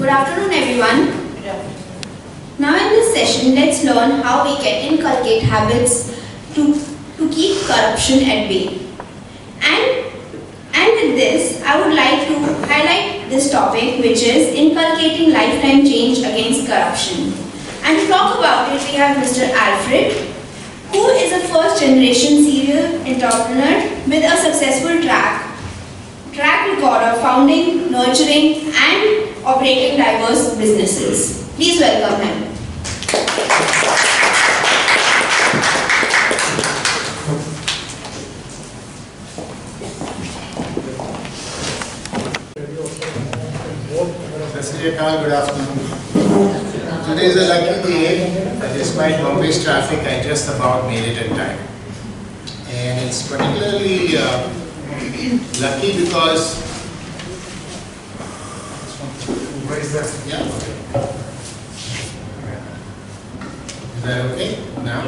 Good afternoon, everyone. Now in this session, let's learn how we can inculcate habits to keep corruption at bay. And with this, I would like to highlight this topic, which is inculcating lifetime change against corruption. And to talk about it, we have Mr. Alfred, who is a first-generation serial entrepreneur with a successful track record of founding, nurturing, and operating diverse businesses. Please welcome him. Good afternoon. Today is a lucky day. Despite Mumbai's traffic, I just about made it in time. And it's particularly lucky because... Where is that? Yeah, okay. Is that okay now?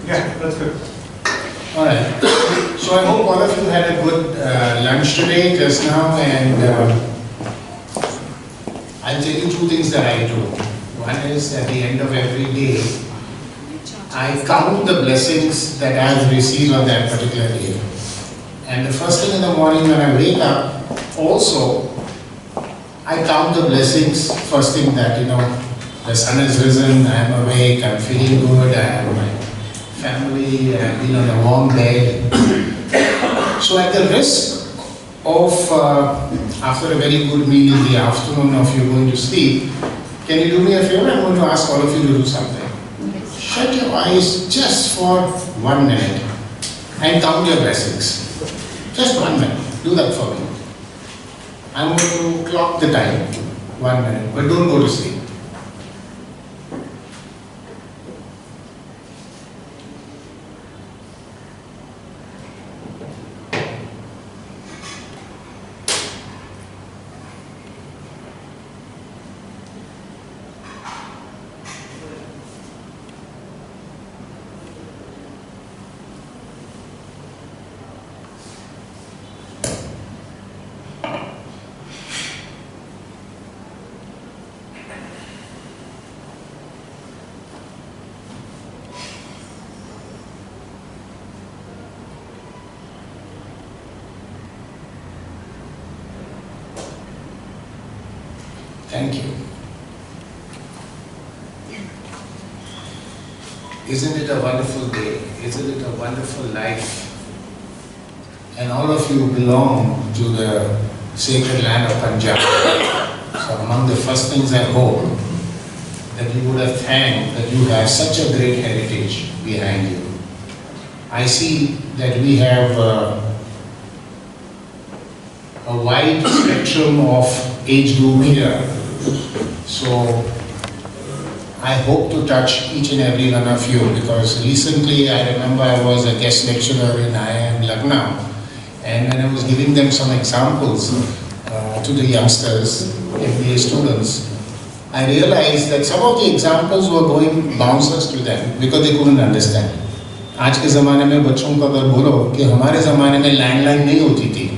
Yeah, that's good. Alright. So I hope all of you had a good lunch today, just now, and I'll tell you two things that I do. One is at the end of every day, I count the blessings that I've received on that particular day. And the first thing in the morning when I wake up, also, I count the blessings. First thing that, the sun has risen, I'm awake, I'm feeling good, I have my family, I've been on a warm bed. So at the risk of, after a very good meal in the afternoon of you going to sleep, can you do me a favor? I'm going to ask all of you to do something. Shut your eyes just for 1 minute and count your blessings. Just 1 minute. Do that for me. I'm going to clock the time. 1 minute. But don't go to sleep. Thank you. Isn't it a wonderful day? Isn't it a wonderful life? And all of you belong to the sacred land of Punjab. So among the first things I hope that you would have thanked that you have such a great heritage behind you. I see that we have a wide spectrum of age group here. So I hope to touch each and every one of you, because recently I remember I was a guest lecturer in IIM Lucknow, and when I was giving them some examples to the youngsters, MBA students, I realized that some of the examples were going bouncers to them because they couldn't understand. आज के ज़माने में बच्चों को अगर बोलो कि हमारे ज़माने में लैंडलाइन नहीं होती थी,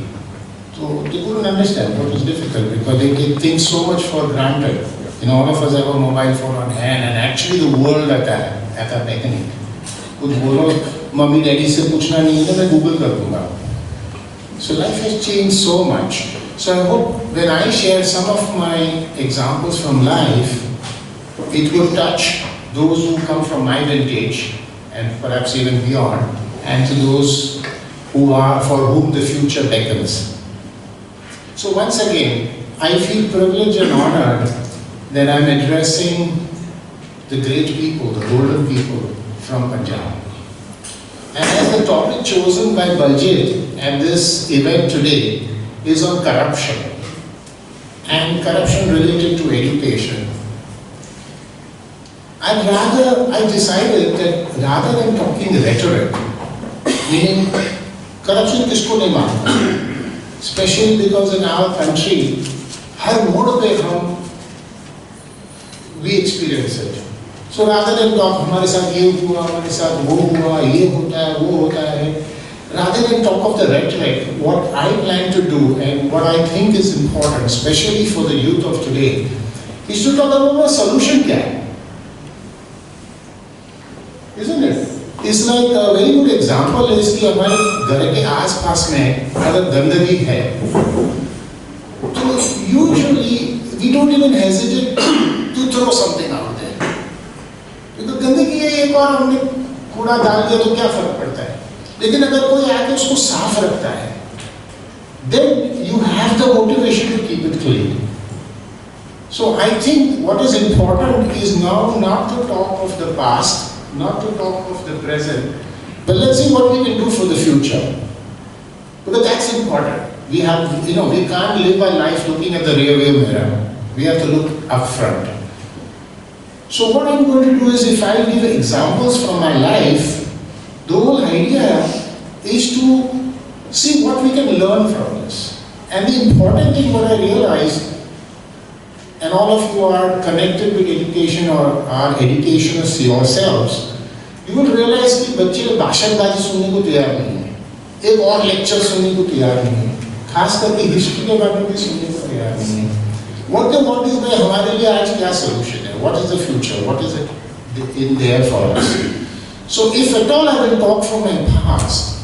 so they couldn't understand what was difficult because they take so much for granted. All of us have a mobile phone on hand, and actually the world at our beckoning. कुछ बोलो mummy daddy से पूछना नहीं है तो मैं Google कर दूँगा. So life has changed so much. So I hope when I share some of my examples from life, it will touch those who come from my vintage and perhaps even beyond, and to those for whom the future beckons. So once again, I feel privileged and honored that I'm addressing the great people, the golden people from Punjab. And as the topic chosen by Baljit at this event today is on corruption, and corruption related to education, I decided that rather than talking rhetoric, meaning corruption किसको नहीं मानता, especially because in our country, हर मोड़ पे we experience it. So rather than talk हमारे साथ ये हुआ, हमारे साथ वो हुआ, ये होता है, वो होता है, rather rather than talk of the rhetoric, what I plan to do and what I think is important, especially for the youth of today, is to talk about a solution gap. Isn't it? It's like a very good example is कि हमारे घर के आस-पास में अगर गंदगी है, तो usually we don't even hesitate to throw something out there. क्योंकि गंदगी है एक और हमने कूड़ा डाल दिया तो क्या फर्क पड़ता है? लेकिन अगर कोई आके उसको साफ रखता है, then you have the motivation to keep it clean. So I think what is important is now not to talk of the past, not to talk of the present, but let's see what we can do for the future. Because that's important. We have, we can't live our life looking at the rear view mirror. We have to look up front. So what I'm going to do is, if I give examples from my life, the whole idea is to see what we can learn from this. And the important thing what I realized, and all of you are connected with education or are educationists yourselves, you will realize कि बच्चे भाषणबाजी सुनने को तैयार नहीं है, एक और lecture सुनने को तैयार नहीं है, खास करके हिस्ट्री के बारे में भी सुनने को तैयार नहीं है. What they want is भाई हमारे लिए आज क्या solution है? What is the future? What is it in there for us? So if at all I will talk from my past,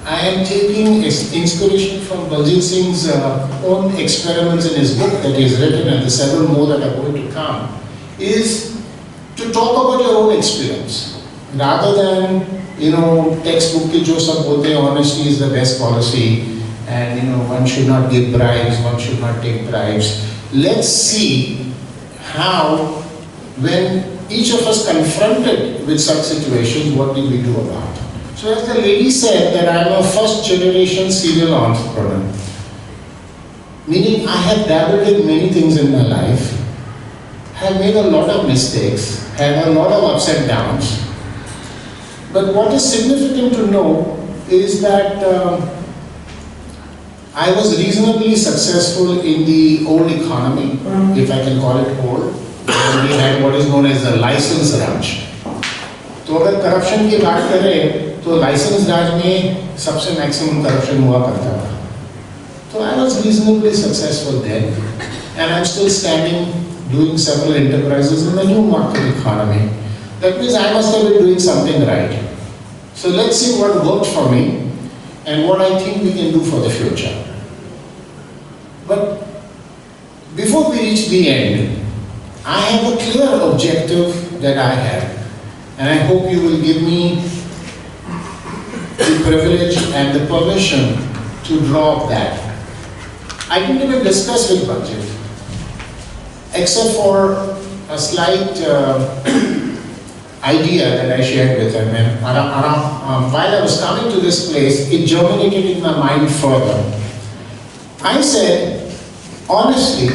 I am taking inspiration from Baljit Singh's own experiments in his book that he has written, and the several more that are going to come, is to talk about your own experience. Rather than, textbook ki jo sab bolte hain, honesty is the best policy, and one should not give bribes, one should not take bribes. Let's see how, when each of us confronted with such situations, what did we do about it? So as the lady said that I am a first generation serial entrepreneur, meaning I have dabbled in many things in my life, have made a lot of mistakes, had a lot of ups and downs. But what is significant to know is that I was reasonably successful in the old economy, if I can call it old. And we had what is known as the license ranch. तो अगर corruption की बात करें तो licence राज में सबसे maximum corruption हुआ करता था. So I was reasonably successful then, and I'm still standing doing several enterprises in the new market economy. That means I must have been doing something right. So let's see what worked for me and what I think we can do for the future. But before we reach the end, I have a clear objective that I have, and I hope you will give me the privilege and the permission to draw up that. I didn't even discuss with Baljit, except for a slight idea that I shared with him. And while I was coming to this place, it germinated in my mind further. I said, honestly,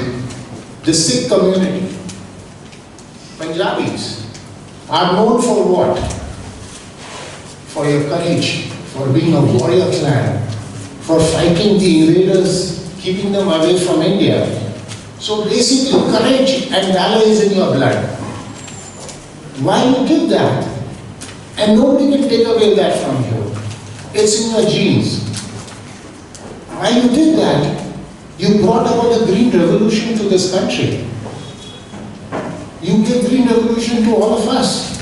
the Sikh community, Punjabis, are known for what? For your courage, for being a warrior clan, for fighting the invaders, keeping them away from India. So basically, courage and valor is in your blood. Why you did that? And nobody can take away that from you. It's in your genes. Why you did that? You brought about the green revolution to this country. You gave green revolution to all of us.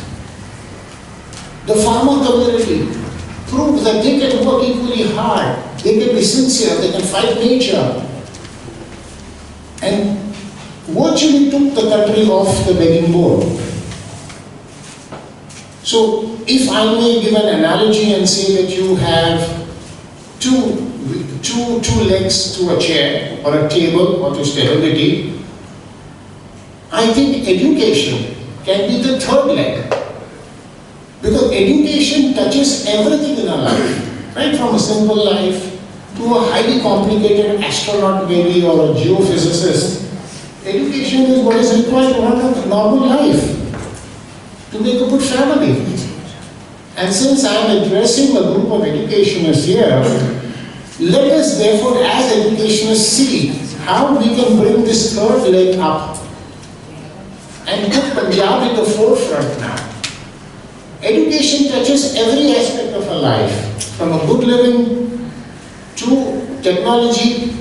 The farmer community proved that they can work equally hard, they can be sincere, they can fight nature, and virtually took the country off the begging board. So, if I may give an analogy and say that you have two legs to a chair or a table or to stability, I think education can be the third leg. Because education touches everything in our life, right from a simple life to a highly complicated astronaut maybe or a geophysicist. Education is what is required to run a normal life, to make a good family. And since I am addressing a group of educationists here, let us therefore as educationists see how we can bring this third leg up and put Punjab in the forefront now. Education touches every aspect of our life, from a good living to technology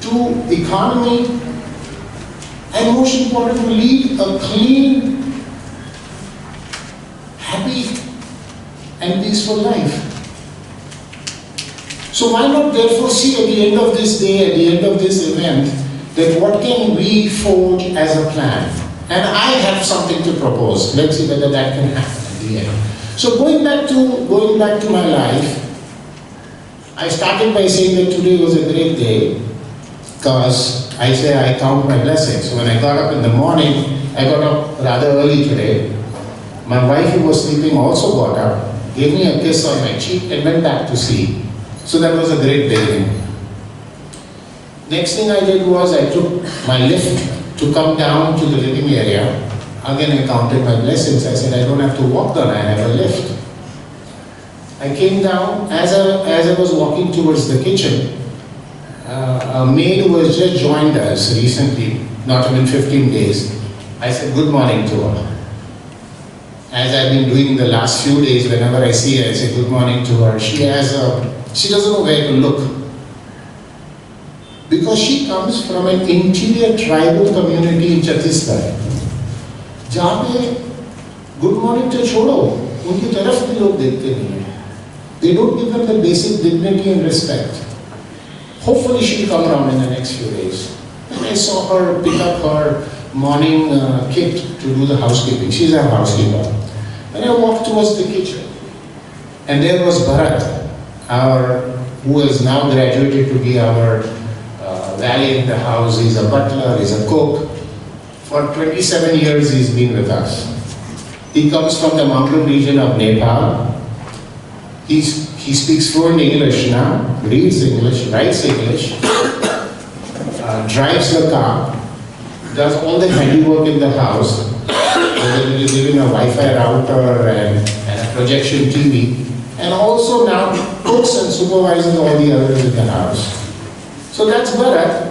to economy, and most importantly, lead a clean, happy, and peaceful life. So why not therefore see at the end of this day, at the end of this event, that what can we forge as a plan? And I have something to propose. Let's see whether that can happen at the end. So going back to my life, I started by saying that today was a great day because I say I count my blessings. So when I got up in the morning, I got up rather early today. My wife, who was sleeping, also got up, gave me a kiss on my cheek and went back to sleep. So that was a great day. Next thing I did was I took my lift to come down to the living area. Again, I counted my blessings. I said, I don't have to walk down, I have a lift. I came down, as I was walking towards the kitchen, a maid who has just joined us recently, not even 15 days, I said good morning to her. As I've been doing the last few days, whenever I see her, I say good morning to her. She doesn't know where to look. Because she comes from an interior tribal community in Chhattisgarh. जहाँ पे good morning तो छोड़ो, उनकी तरफ भी लोग देखते नहीं हैं. They don't give them the basic dignity and respect. Hopefully she'll come around in the next few days. And I saw her pick up her morning kit to do the housekeeping. She's our housekeeper. And I walked towards the kitchen. And there was Bharat, who has now graduated to be our valet in the house. He's a butler, he's a cook. For 27 years he's been with us. He comes from the mountain region of Nepal. He speaks fluent English now, reads English, writes English, drives the car, does all the handiwork in the house, whether it is even a Wi-Fi router and a projection TV, and also now cooks and supervises all the others in the house. So that's Bharat.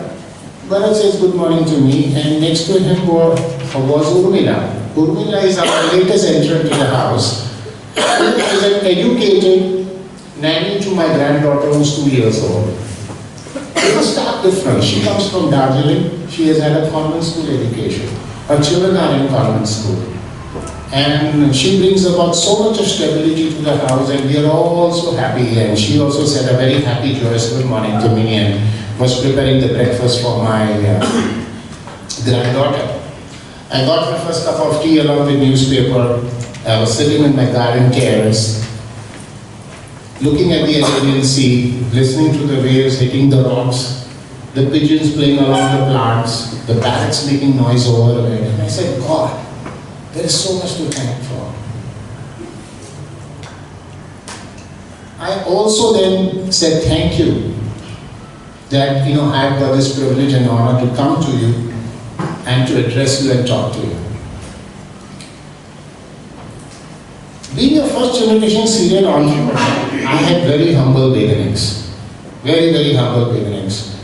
Bharat says good morning to me, and next to him was Urmila. Urmila is our latest entrant to the house. She is an educated nanny to my granddaughter who's 2 years old. There's a stark difference. She comes from Darjeeling. She has had a convent school education. Her children are in convent school. And she brings about so much of stability to the house, and we are all so happy. And she also said a very happy, joyous good morning to me and was preparing the breakfast for my granddaughter. I got my first cup of tea along with newspaper. I was sitting in my garden terrace, looking at the Arabian Sea, listening to the waves hitting the rocks, the pigeons playing along the plants, the parrots making noise overhead. And I said, God, there is so much to thank for. I also then said thank you that I have got this privilege and honor to come to you and to address you and talk to you. Being a first generation serial entrepreneur, I had very humble beginnings. Very, very humble beginnings.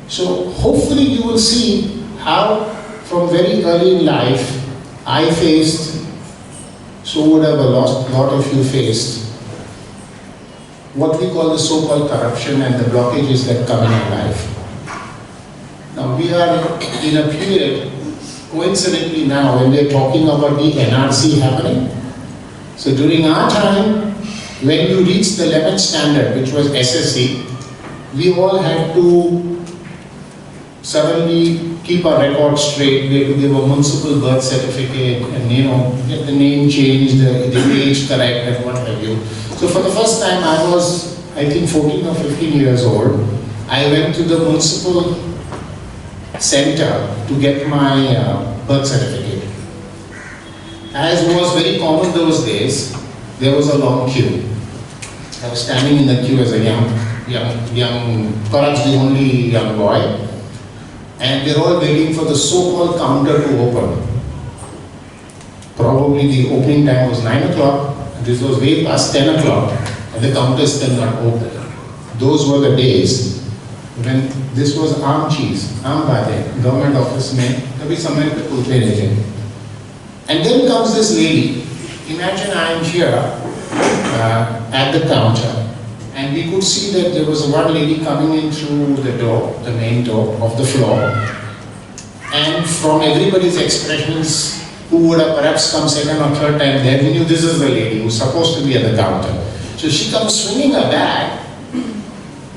So hopefully you will see how from very early in life I faced, so would have a lot of you faced, what we call the so-called corruption and the blockages that come in our life. Now we are in a period, coincidentally now, when we are talking about the NRC happening. So during our time, when you reached the 11th standard, which was SSC, we all had to suddenly keep our records straight. We had to give a municipal birth certificate and get the name changed, the age correct and what have you. So for the first time I was, I think 14 or 15 years old. I went to the municipal center to get my birth certificate. As was very common those days, there was a long queue. I was standing in the queue as a perhaps the only young boy. And we're all waiting for the so-called counter to open. Probably the opening time was 9 o'clock, and this was way past 10 o'clock, and the counter is still not open. Those were the days when this was aam cheese, aam baate, government office mein, kabhi samay pe poochne nahi. And then comes this lady imagine I am here at the counter, and we could see that there was one lady coming in through the door, the main door of the floor, and from everybody's expressions, who would have perhaps come second or third time there, we knew this is the lady who's supposed to be at the counter. So she comes swinging her bag,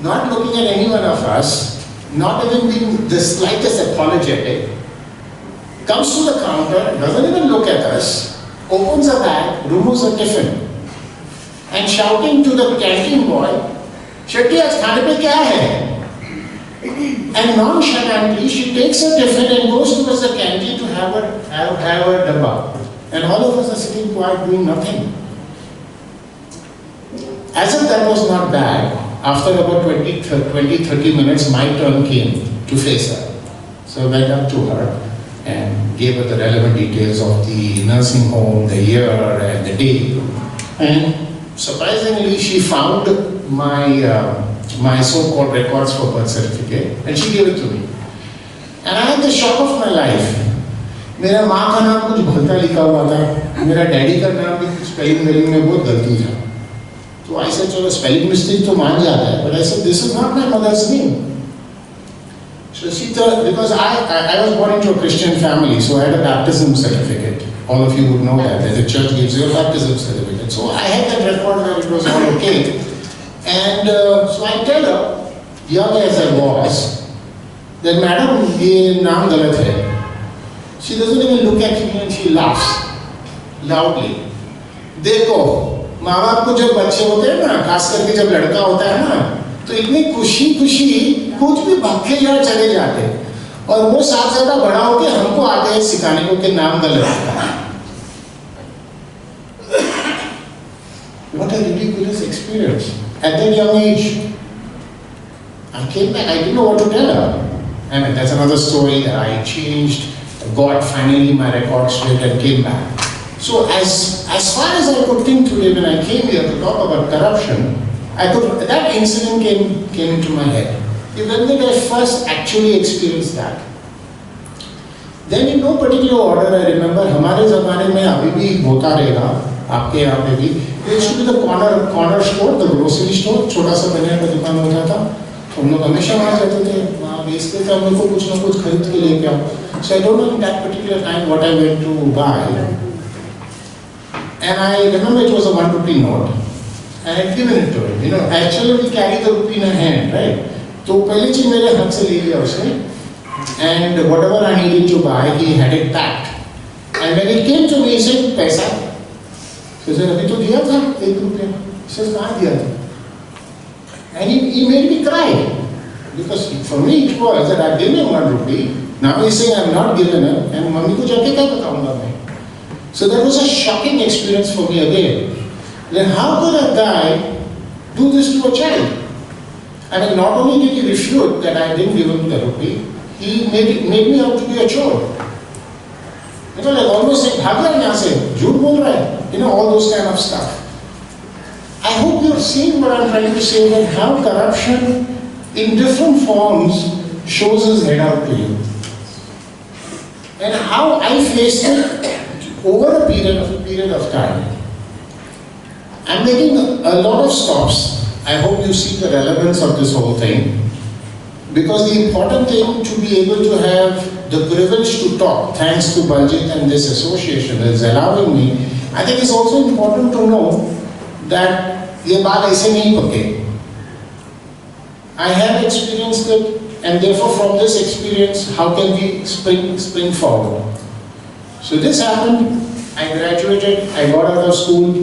not looking at any one of us, not even being the slightest apologetic, comes to the counter, doesn't even look at us, opens her bag, removes a tiffin, and shouting to the canteen boy, "Shetty, aaj khane pe kya hai?" And nonchalantly, she takes her tiffin and goes towards the canteen to have her dabba. And all of us are sitting quiet doing nothing. As if that was not bad, after about 20-30 minutes, my turn came to face her. So I went up to her and gave her the relevant details of the nursing home, the year and the day. And surprisingly, she found my so-called records for birth certificate, and she gave it to me. And I had the shock of my life. मेरा माँ का नाम कुछ भलता लिखा हुआ था, मेरा डैडी का नाम भी कुछ स्पेलिंग में बहुत गलती था. So I said, चलो spelling mistake तो मान जाता है, but I said, this is not my mother's name. So she thought, because I was born into a Christian family, so I had a baptism certificate. All of you would know that the church gives you a baptism certificate. So I had that record where it was all okay. And so I tell her, young as I was, that madam, ये नाम गलत है. She doesn't even look at me and she laughs loudly. देखो, माँ बाप को जब बच्चे होते हैं ना, खास करके जब लड़का होता है ना, तो इतनी खुशी कुछ भी भाग के चले जाते हैं. और वो साथ ज़्यादा बड़ा होके हमको आते हैं सिखाने को कि नाम गलत है. What a ridiculous experience. At that young age, I came back, I didn't know what to tell her. I mean, that's another story that I changed, got finally my record straight and came back. So as far as I could think today when I came here to talk about corruption, that incident came into my head. When did I first actually experience that? Then in no particular order, I remember, हमारे ज़माने में अभी भी होता रहेगा, आपके यहाँ पे भी, there used to be the corner store, the grocery store, छोटा सा बनियान का दुकान होता था, तो हम लोग हमेशा वहाँ जाते थे, वहाँ बेचते थे, हम लोग को कुछ ना कुछ खरीद के लेके आओ. So I don't know in that particular time what I went to buy, and I remember it was a 1 rupee note, and I had given it to him. You know, actually we carry the rupee in a hand, right? तो पहली चीज मेरे हाथ से ले लिया उसने, and whatever I needed to buy, he had it packed. And when it came to me, he said, पैसा? So I said, अभी तो दिया था 1 रुपया. He says, कहाँ दिया था? And he made me cry. Because for me it was that I gave him 1 rupee. Now he's saying I'm not given him, and mummy को जाके क्या बताऊंगा मैं? So that was a shocking experience for me again. Then how could a guy do this to a child? I mean, not only did he refute that I didn't give him the rupee, he made me out to be a chore. You know, like almost saying, भाग जा यहाँ से, झूठ बोल रहा है. You know, all those kind of stuff. I hope you're seeing what I'm trying to say, that how corruption in different forms shows his head out to you. And how I faced it over a period of time. I'm making a lot of stops. I hope you see the relevance of this whole thing. Because the important thing to be able to have the privilege to talk, thanks to Baljit and this association is allowing me, I think it's also important to know that ये बात ऐसे नहीं पके. I have experienced it, and therefore from this experience, how can we spring forward? So this happened, I graduated, I got out of school.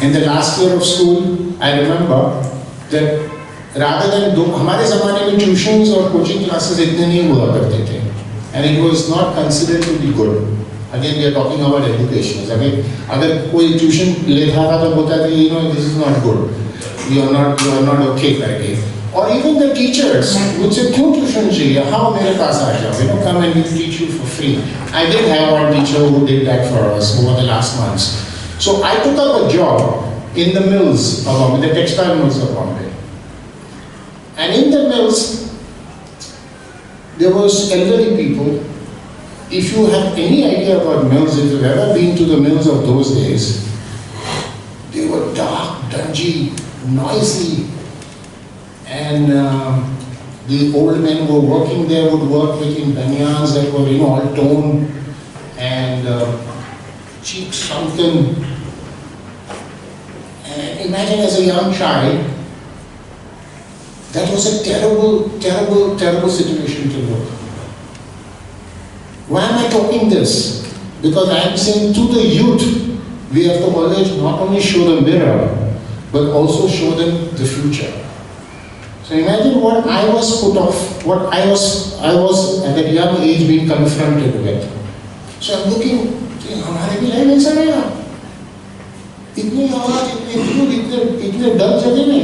In the last year of school, I remember that rather than हमारे ज़माने में tuitions और coaching classes इतने नहीं हुआ करते थे, and it was not considered to be good. Again, we are talking about education. I mean, अगर कोई ट्यूशन लेता था तो बोलता था, you know, this is not good. You are not okay करके. Or even the teachers would say, क्यों tuition चाहिए? हाँ, मेरे पास आ जाओ. You know, come and we teach you for free. I did have one teacher who did that for us over the last months. So I took up a job in the mills of Bombay, the textile mills of Bombay. And in the mills, there was elderly people if you have any idea about mills, if you've ever been to the mills of those days, they were dark, dingy, noisy, and the old men who were working there would work in banyans that were, all torn and cheeks sunken. And imagine as a young child, that was a terrible, terrible, terrible situation to look. Why am I talking this? Because I am saying to the youth, we have to always not only show the mirror, but also show them the future. So imagine what I was put off, what I was at that young age being confronted with. So I'm looking, हमारे भी life ऐसा रहेगा? इतनी आवाज, इतने धूल, इतने डर जगह में.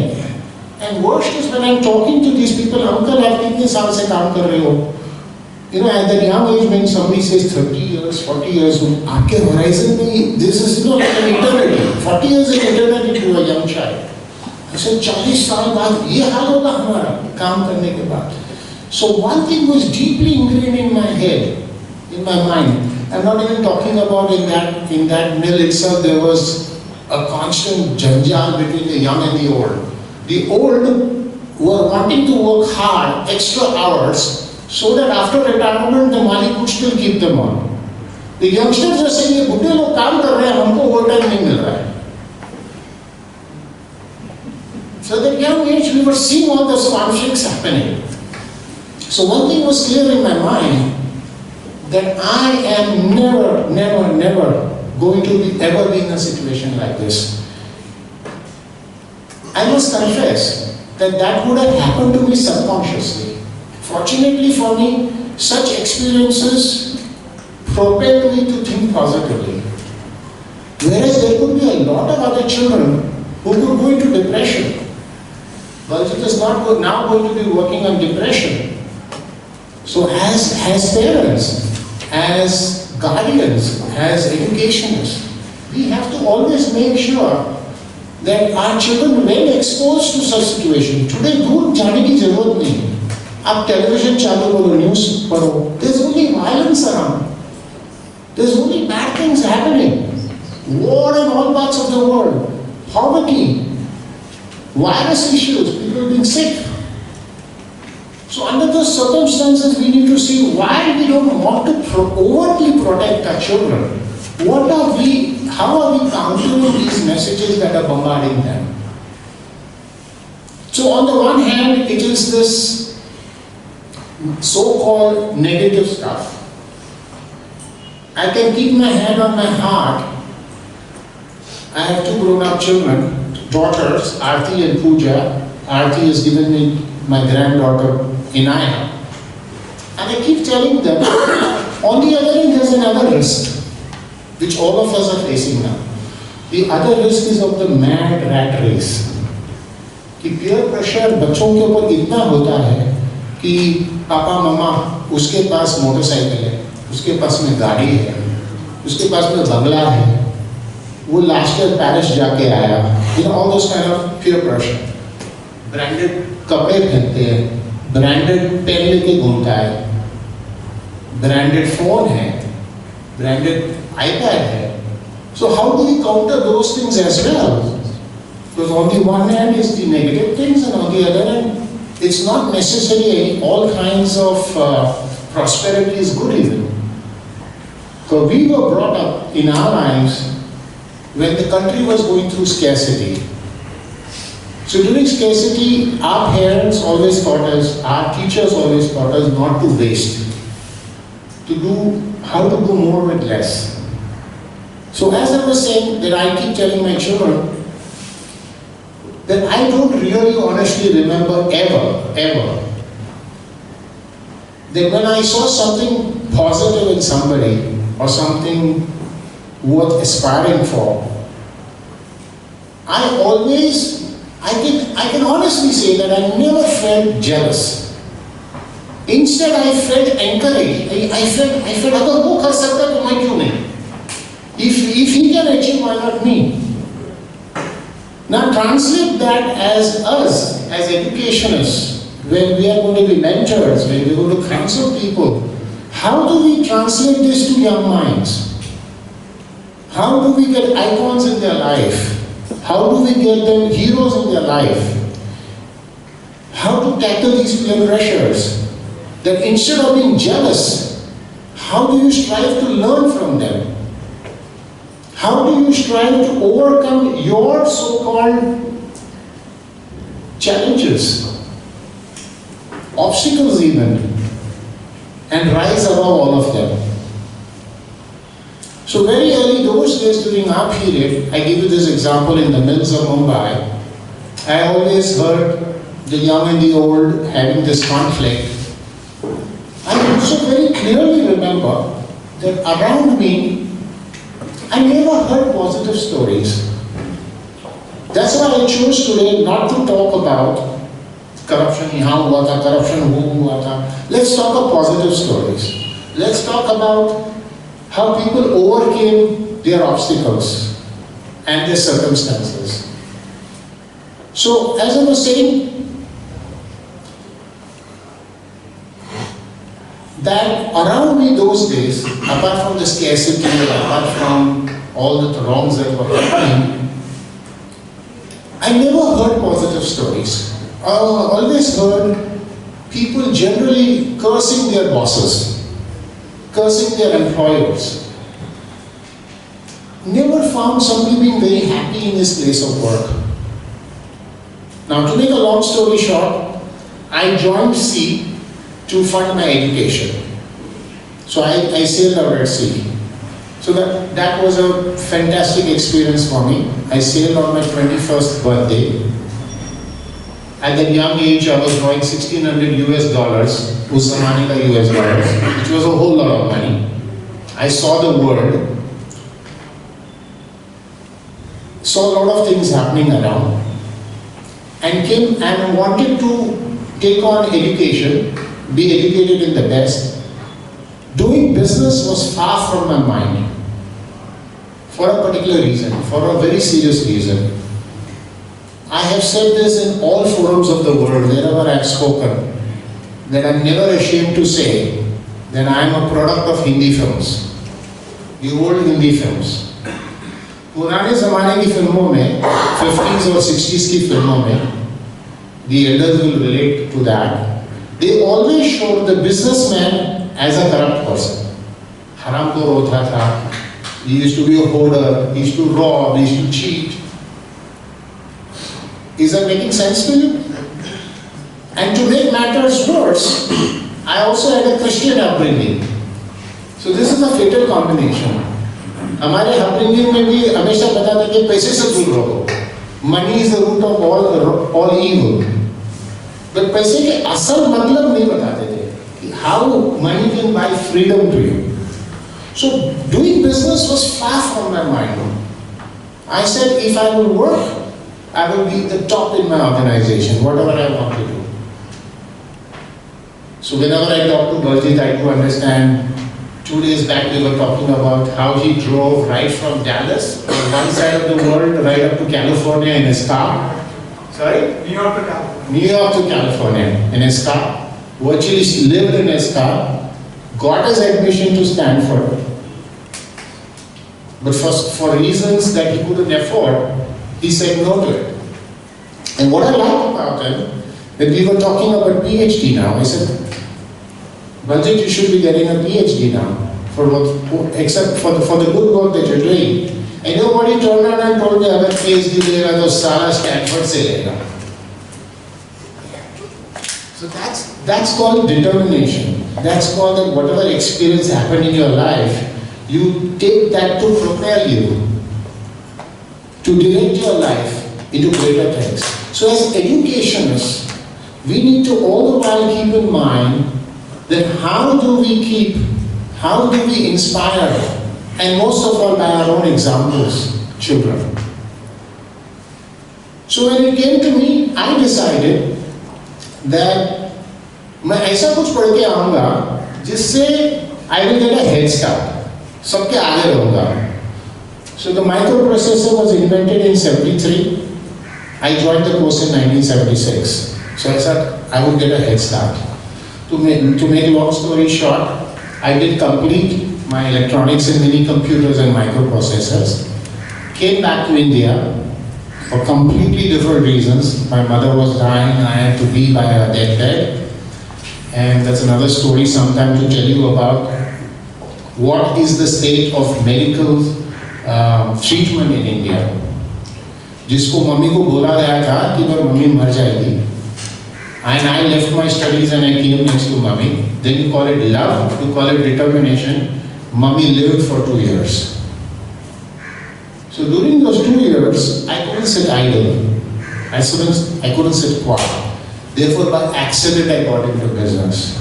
And worst is when I'm talking to these people, uncle, आप कितने साल से काम कर रहे हो? At that young age, when somebody says 30 years, 40 years, आपके horizon में, this is like an eternity. 40 years is an eternity to a young child. ऐसे 40 साल बाद ये हाल होगा हमारा काम करने के बाद. So one thing was deeply ingrained in my head, in my mind. I'm not even talking about in that mill itself. There was a constant janjal between the young and the old. The old were wanting to work hard, extra hours, so that after retirement the Malik could still keep them on. The youngsters were saying, "ये बुढ़े लोग काम कर रहे हैं, हमको overtime नहीं मिल रहा है." So at that young age, we were seeing all those conflicts happening. So one thing was clear in my mind, that I am never going to be ever be in a situation like this. I must confess that would have happened to me subconsciously. Fortunately for me, such experiences propelled me to think positively. Whereas there could be a lot of other children who could go into depression. But it is not now going to be working on depression. So as parents, as guardians, as educationists, we have to always make sure that our children, when exposed to such situation, today दूर जाने की जरूरत नहीं. आप television चालू करो, news पढ़ो. There's only violence around. There's only bad things happening. War in all parts of the world. Poverty. Virus issues. People being sick. So under those circumstances, we need to see why we don't want to overtly protect our children. How are we countering these messages that are bombarding them? So on the one hand, it is this so-called negative stuff. I can keep my hand on my heart. I have two grown-up children, daughters, Aarti and Pooja. Aarti has given me my granddaughter, Inaya. And I keep telling them, on the other hand, there's another risk, which all of us are facing now. The other risk is of the mad rat race. कि peer pressure बच्चों के ऊपर इतना होता है कि पापा मम्मा उसके पास मोटरसाइकिल है, उसके पास में गाड़ी है, उसके पास में बंगला है, वो लास्ट ईयर पेरिस जाके आया. All those kind of peer pressure. Branded कपड़े पहनते हैं, ब्रांडेड पेन लेके घूमता है, ब्रांडेड फोन है, ब्रांडेड iPad है. So how do we counter those things as well? Because on the one hand is the negative things, and on the other hand, it's not necessarily all kinds of prosperity is good even. So we were brought up in our lives when the country was going through scarcity. So during scarcity, our parents always taught us, our teachers always taught us not to waste, how to do more with less. So as I was saying, that I keep telling my children that I don't really honestly remember ever, that when I saw something positive in somebody or something worth aspiring for, I can honestly say that I never felt jealous. Instead, I felt encouraged. I felt, अगर वो कर सकता है तो मैं क्यों नहीं? If he can achieve, why not me? Now translate that as us, as educationists, when we are going to be mentors, when we are going to counsel people, How do we translate this to young minds? How do we get icons in their life? How do we get them heroes in their life? How to tackle these peer pressures? That instead of being jealous, how do you strive to learn from them? How do you strive to overcome your so-called challenges, obstacles even, and rise above all of them? So very early those days during our period, I give you this example in the mills of Mumbai, I always heard the young and the old having this conflict. I also very clearly remember that around me, I never heard positive stories. That's why I chose today not to talk about corruption, yahan hua tha, corruption wo hua tha. Let's talk about positive stories. Let's talk about how people overcame their obstacles and their circumstances. So, as I was saying, that around me those days, apart from the scarcity, apart from all the wrongs that were happening, I never heard positive stories. I always heard people generally cursing their bosses, cursing their employers. Never found somebody being very happy in his place of work. Now, to make a long story short, I joined C to fund my education. So I sailed out at sea. So that was a fantastic experience for me. I sailed on my 21st birthday. At that young age, I was drawing $1,600 US, us zamane ka US dollars, which was a whole lot of money. I saw the world, saw a lot of things happening around, and came and wanted to take on education, be educated in the best. Doing business was far from my mind for a particular reason, for a very serious reason. I have said this in all forums of the world, wherever I have spoken, that I am never ashamed to say that I am a product of Hindi films, the old Hindi films. पुराने ज़माने की फिल्मों में, 50s और 60s की फिल्मों में, the elders will relate to that. They always showed the businessman as a corrupt person. हरामखोर होता था. He used to be a hoarder. He used to rob. He used to cheat. Is that making sense to you? And to make matters worse, I also had a Christian upbringing. So this is a fatal combination. हमारे upbringing में भी हमेशा बताते कि पैसे से दूर रहो. Money is the root of all evil. But पैसे के असल मतलब नहीं बताते थे. How money can buy freedom to you. So doing business was far from my mind. I said if I will work, I will be the top in my organization, whatever I want to do. So whenever I talk to Baljeet, I do understand. 2 days back we were talking about how he drove right from Dallas, on one side of the world, right up to California in his car. Sorry? New York to California. New York to California in his car. Virtually lived in his car, got his admission to Stanford. But for reasons that he couldn't afford, he said no to it. And what I like about him, that we were talking about PhD now, I said, Baljeet, you should be getting a PhD now, except for the good work that you're doing. And you know what he turned around and told me, अगर PhD लेगा तो सारा Stanford से लेगा. So that's called determination. That's called that whatever experience happened in your life, you take that to propel you, to direct your life into greater things. So as educationists, we need to all the while keep in mind that how do we inspire, and most of all by our own examples, children. So when it came to me, I decided that मैं ऐसा कुछ पढ़ के आऊँगा जिससे I will get a head start, सबके आगे रहूँगा. So the microprocessor was invented in 73. I joined the course in 1976. So I thought I would get a head start. To make long story short, I did complete my electronics and mini computers and microprocessors. Came back to India for completely different reasons. My mother was dying, I had to be by her deathbed. And that's another story sometime to tell you about what is the state of medical treatment in India. जिसको mummy को बोला गया था कि वह mummy मर जाएगी. And I left my studies and I came next to mommy. Then you call it love, you call it determination. Mommy lived for 2 years. So during those 2 years, I couldn't sit idle. I couldn't sit quiet. Therefore, by accident, I got into business.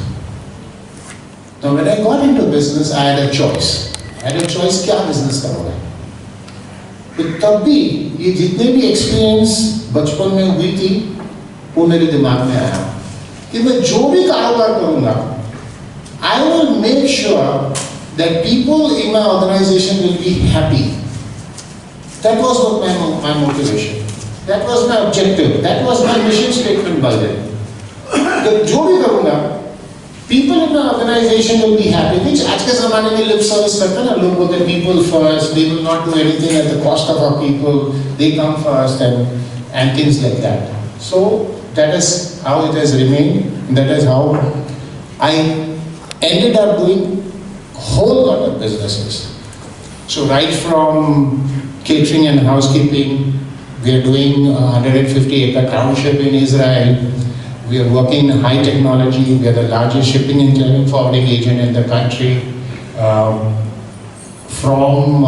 Now, when I got into business, I had a choice. I had a choice, क्या business करूँगा? तो तब भी ये जितने भी experience बचपन में हुई थी, वो मेरे दिमाग में आया कि मैं जो भी कारोबार करूँगा, I will make sure that people in my organization will be happy. That was what my motivation. That was my objective. That was my mission statement by then. तो जो भी करूँगा, people in my organization will be happy. Which आज के ज़माने में lip service करते हैं ना, लोग बोलते हैं people first. They will not do anything at the cost of our people. They come first and things like that. So that is how it has remained. That is how I ended up doing a whole lot of businesses. So right from catering and housekeeping, we are doing a 150-acre township in Israel. We are working in high technology. We are the largest shipping and clearing forwarding agent in the country. From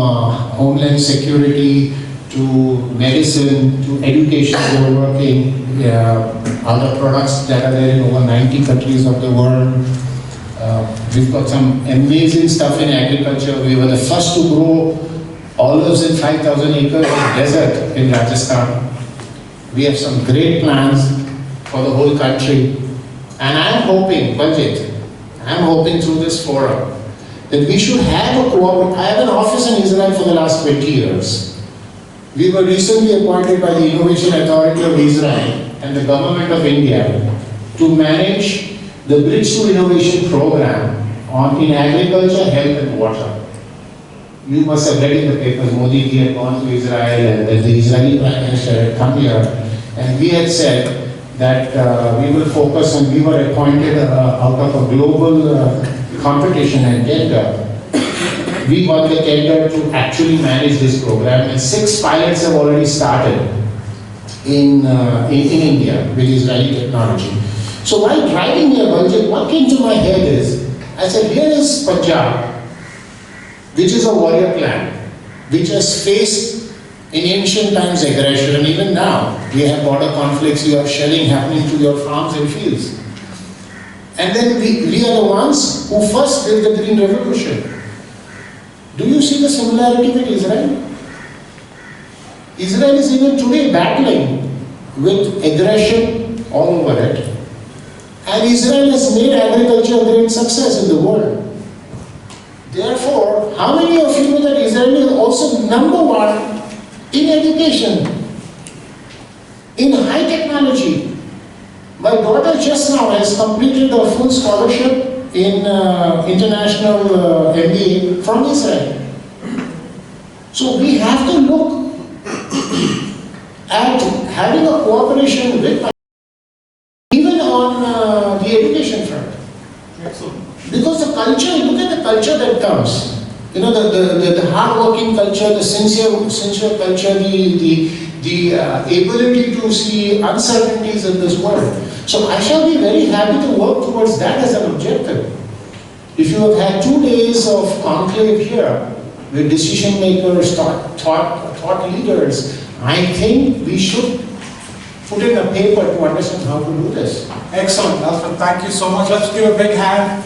homeland security to medicine to education, we are working. Other products that are there in over 90 countries of the world. We've got some amazing stuff in agriculture. We were the first to grow olives in 5,000 acres of desert in Rajasthan. We have some great plans for the whole country. And I'm hoping, Baljeet, I'm hoping through this forum that we should have a cooperative. I have an office in Israel for the last 20 years. We were recently appointed by the Innovation Authority of Israel and the Government of India to manage the Bridge to Innovation program in agriculture, health and water. You must have read in the papers, Modi ji had gone to Israel and then the Israeli Prime Minister had come here and we had said that we will focus and we were appointed out of a global competition and tender. We got the tender to actually manage this program and 6 pilots have already started in India with Israeli technology. So while driving their budget, what came to my head is, I said, here is Punjab, which is a warrior clan, which has faced in ancient times aggression, and even now we have border conflicts, you have shelling happening to your farms and fields. And then we are the ones who first did the Green Revolution. Do you see the similarity with Israel? Israel is even today battling with aggression all over it. And Israel has made agriculture a great success in the world. Therefore, how many of you know that Israel is also #1 in education, in high technology? My daughter just now has completed a full scholarship in international MBA from Israel. So we have to look at having a cooperation with even on the education front. Excellent. Because the culture, look at the culture that comes. You know, the hard-working culture, the sincere culture, the ability to see uncertainties in this world. So I shall be very happy to work towards that as an objective. If you have had 2 days of conclave here, with decision makers, thought leaders, I think we should put in a paper to understand how to do this. Excellent, Alfred. Thank you so much. Let's give a big hand